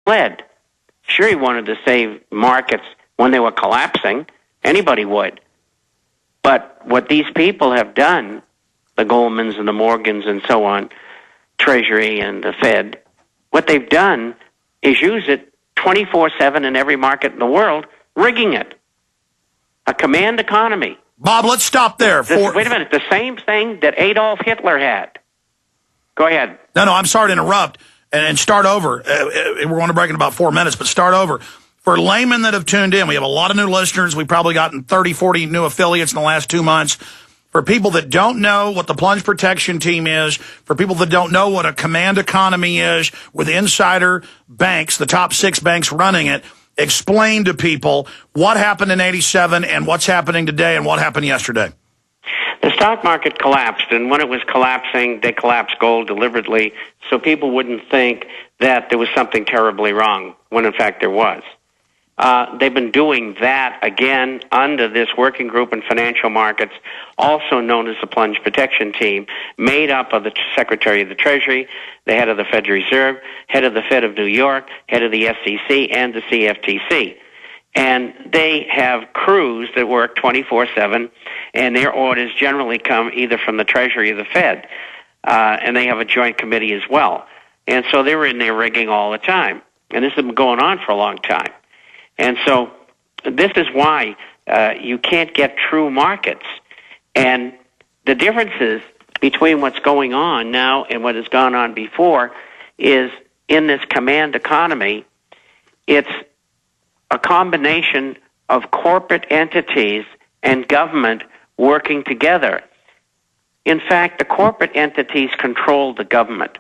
led. Sure, he wanted to save markets when they were collapsing. Anybody would. But what these people have done, the Goldmans and the Morgans and so on, Treasury and the Fed, what they've done is use it 24/7 in every market in the world, rigging it. A command economy. Bob, let's stop there. Wait a minute. The same thing that Adolf Hitler had. Go ahead. No, I'm sorry to interrupt and start over. We're going to break in about 4 minutes, but start over. For laymen that have tuned in, we have a lot of new listeners. We've probably gotten 30, 40 new affiliates in the last 2 months. For people that don't know what the plunge protection team is, for people that don't know what a command economy is with insider banks, the top 6 banks running it, explain to people what happened in 87 and what's happening today and what happened yesterday. The stock market collapsed, and when it was collapsing, they collapsed gold deliberately so people wouldn't think that there was something terribly wrong, when in fact there was. They've been doing that again under this working group in financial markets, also known as the Plunge Protection Team, made up of the Secretary of the Treasury, the head of the Federal Reserve, head of the Fed of New York, head of the SEC, and the CFTC. And they have crews that work 24/7, and their orders generally come either from the Treasury or the Fed. And they have a joint committee as well. And so they were in there rigging all the time. And this has been going on for a long time. And so this is why you can't get true markets. And the differences between what's going on now and what has gone on before is in this command economy, it's a combination of corporate entities and government working together. In fact, the corporate entities control the government.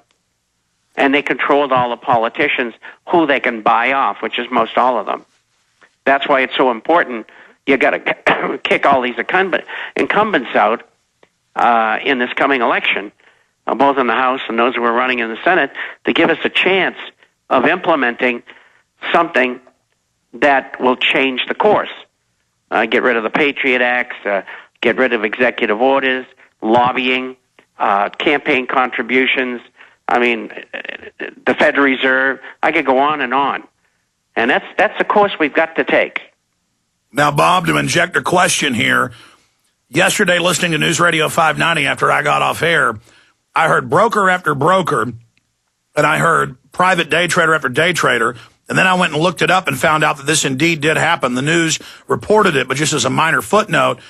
And they controlled all the politicians who they can buy off, which is most all of them. That's why it's so important. You got to kick all these incumbents out in this coming election, both in the House and those who are running in the Senate, to give us a chance of implementing something that will change the course. Get rid of the Patriot Acts, get rid of executive orders, lobbying, campaign contributions. I mean, the Federal Reserve. I could go on and on. And that's the course we've got to take. Now, Bob, to inject a question here, yesterday listening to News Radio 590 after I got off air, I heard broker after broker, and I heard private day trader after day trader, and then I went and looked it up and found out that this indeed did happen. The news reported it, but just as a minor footnote,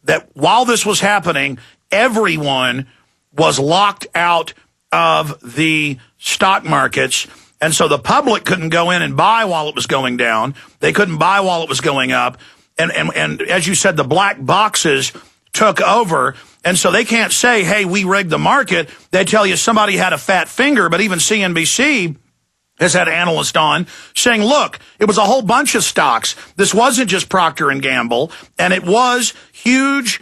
that while this was happening, everyone was locked out of the stock markets. And so the public couldn't go in and buy while it was going down. They couldn't buy while it was going up. And as you said, the black boxes took over. And so they can't say, hey, we rigged the market. They tell you somebody had a fat finger. But even CNBC has had analysts on saying, look, it was a whole bunch of stocks. This wasn't just Procter & Gamble. And it was huge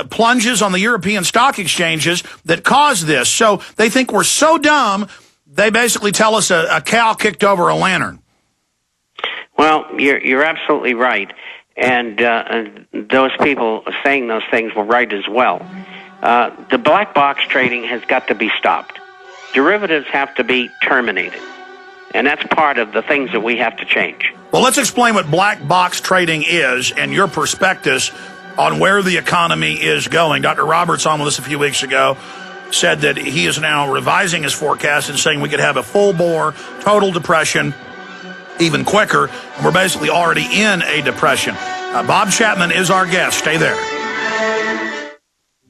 plunges on the European stock exchanges that caused this. So they think we're so dumb. They basically tell us a cow kicked over a lantern. Well, you're absolutely right. And those people saying those things were right as well. The black box trading has got to be stopped. Derivatives have to be terminated. And that's part of the things that we have to change. Well, let's explain what black box trading is and your perspectives on where the economy is going. Dr. Roberts on with us a few weeks ago said that he is now revising his forecast and saying we could have a full-bore total depression even quicker, and we're basically already in a depression. Bob Chapman is our guest. Stay there.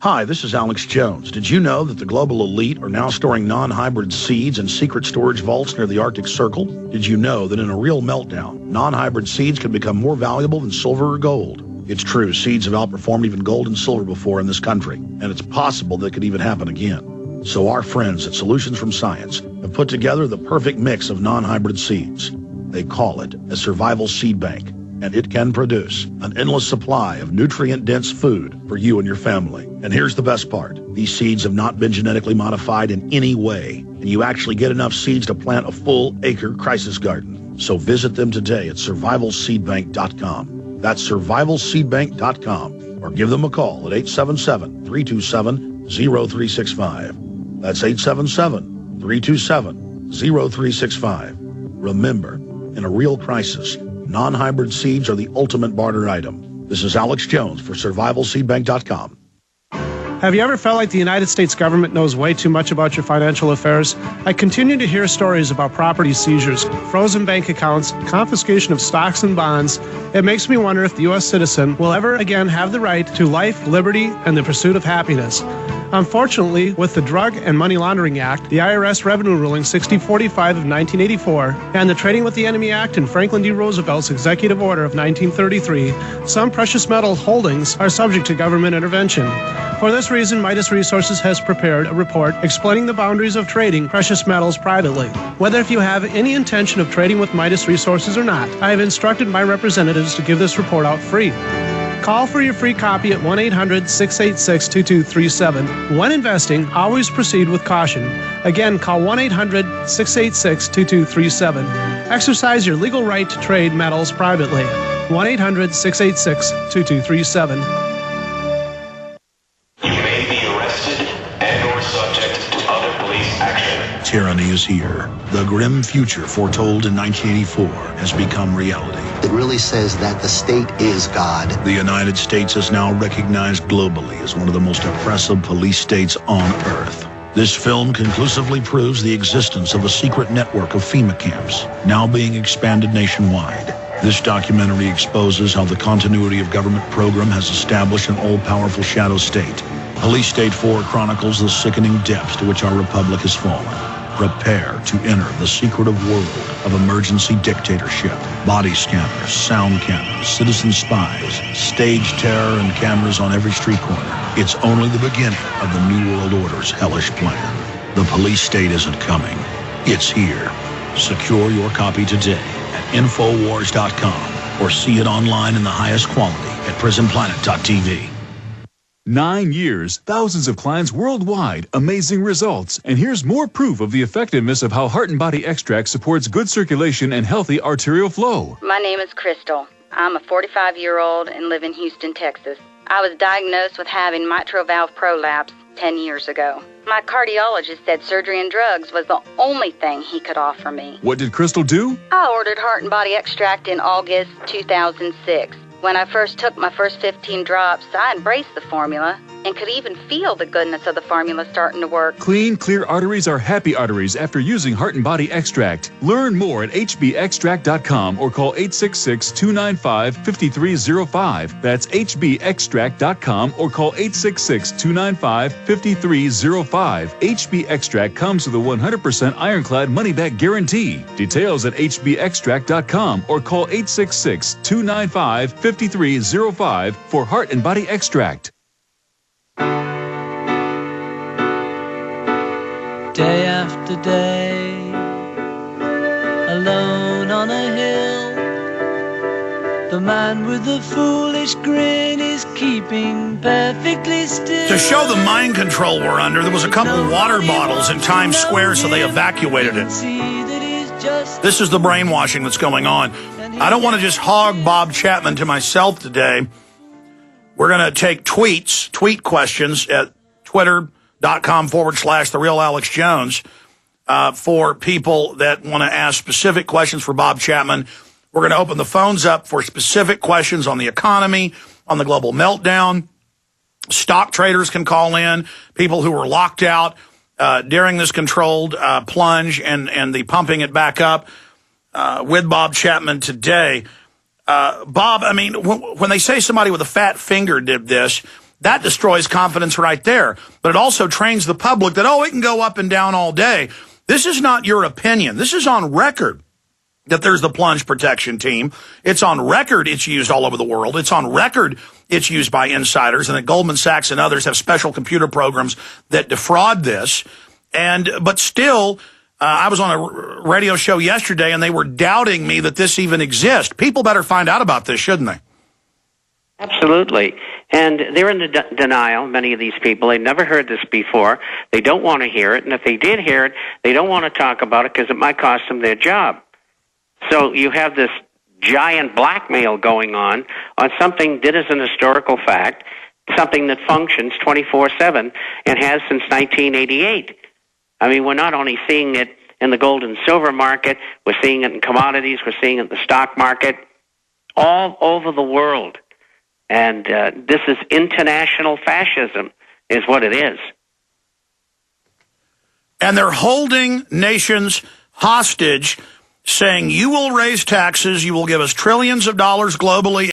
Hi, this is Alex Jones. Did you know that the global elite are now storing non-hybrid seeds in secret storage vaults near the Arctic Circle? Did you know that in a real meltdown, non-hybrid seeds can become more valuable than silver or gold? It's true, seeds have outperformed even gold and silver before in this country, and it's possible that could even happen again. So our friends at Solutions from Science have put together the perfect mix of non-hybrid seeds. They call it a survival seed bank, and it can produce an endless supply of nutrient-dense food for you and your family. And here's the best part. These seeds have not been genetically modified in any way, and you actually get enough seeds to plant a full-acre crisis garden. So visit them today at survivalseedbank.com. That's survivalseedbank.com, or give them a call at 877-327-0365. That's 877-327-0365. Remember, in a real crisis, non-hybrid seeds are the ultimate barter item. This is Alex Jones for SurvivalSeedBank.com. Have you ever felt like the United States government knows way too much about your financial affairs? I continue to hear stories about property seizures, frozen bank accounts, confiscation of stocks and bonds. It makes me wonder if the U.S. citizen will ever again have the right to life, liberty, and the pursuit of happiness. Unfortunately, with the Drug and Money Laundering Act, the IRS Revenue Ruling 6045 of 1984, and the Trading with the Enemy Act and Franklin D. Roosevelt's Executive Order of 1933, some precious metal holdings are subject to government intervention. For this reason, Midas Resources has prepared a report explaining the boundaries of trading precious metals privately. Whether if you have any intention of trading with Midas Resources or not, I have instructed my representatives to give this report out free. Call for your free copy at 1-800-686-2237. When investing, always proceed with caution. Again, call 1-800-686-2237. Exercise your legal right to trade metals privately. 1-800-686-2237. Tyranny is here. The grim future foretold in 1984 has become reality. It really says that the state is God. The United States is now recognized globally as one of the most oppressive police states on earth. This film conclusively proves the existence of a secret network of FEMA camps, now being expanded nationwide. This documentary exposes how the continuity of government program has established an all-powerful shadow state. Police State 4 chronicles the sickening depths to which our republic has fallen. Prepare to enter the secretive world of emergency dictatorship. Body scanners, sound cameras, citizen spies, stage terror, and cameras on every street corner. It's only the beginning of the New World Order's hellish plan. The police state isn't coming. It's here. Secure your copy today at Infowars.com or see it online in the highest quality at PrisonPlanet.tv. 9 years, thousands of clients worldwide, amazing results. And here's more proof of the effectiveness of how Heart and Body Extract supports good circulation and healthy arterial flow. My name is Crystal. I'm a 45-year-old and live in Houston, Texas. I was diagnosed with having mitral valve prolapse 10 years ago. My cardiologist said surgery and drugs was the only thing he could offer me. What did Crystal do? I ordered Heart and Body Extract in August 2006. When I first took my first 15 drops, I embraced the formula and could even feel the goodness of the formula starting to work. Clean, clear arteries are happy arteries after using Heart and Body Extract. Learn more at hbextract.com or call 866-295-5305. That's hbextract.com or call 866-295-5305. HB Extract comes with a 100% ironclad money-back guarantee. Details at hbextract.com or call 866-295-5305 for Heart and Body Extract. Day after day, alone on a hill, the man with the foolish grin is keeping perfectly still. To show the mind control we're under, there was a couple of water bottles in Times Square, so they evacuated it. This is the brainwashing that's going on. I don't want to just hog Bob Chapman to myself today. We're going to take tweet questions at twitter.com/The Real Alex Jones for people that want to ask specific questions for Bob Chapman. We're going to open the phones up for specific questions on the economy, on the global meltdown. Stock traders can call in, people who were locked out during this controlled plunge and the pumping it back up with Bob Chapman today. Bob, I mean, when they say somebody with a fat finger did this, that destroys confidence right there. But it also trains the public that, it can go up and down all day. This is not your opinion. This is on record that there's the plunge protection team. It's on record it's used all over the world. It's on record it's used by insiders, and that Goldman Sachs and others have special computer programs that defraud this. But still, I was on a radio show yesterday, and they were doubting me that this even exists. People better find out about this, shouldn't they? Absolutely. And they're in denial, many of these people. They've never heard this before. They don't want to hear it. And if they did hear it, they don't want to talk about it because it might cost them their job. So you have this giant blackmail going on something that is an historical fact, something that functions 24/7 and has since 1988. I mean, we're not only seeing it in the gold and silver market. We're seeing it in commodities. We're seeing it in the stock market all over the world. And this is international fascism is what it is. And they're holding nations hostage, saying you will raise taxes, you will give us trillions of dollars globally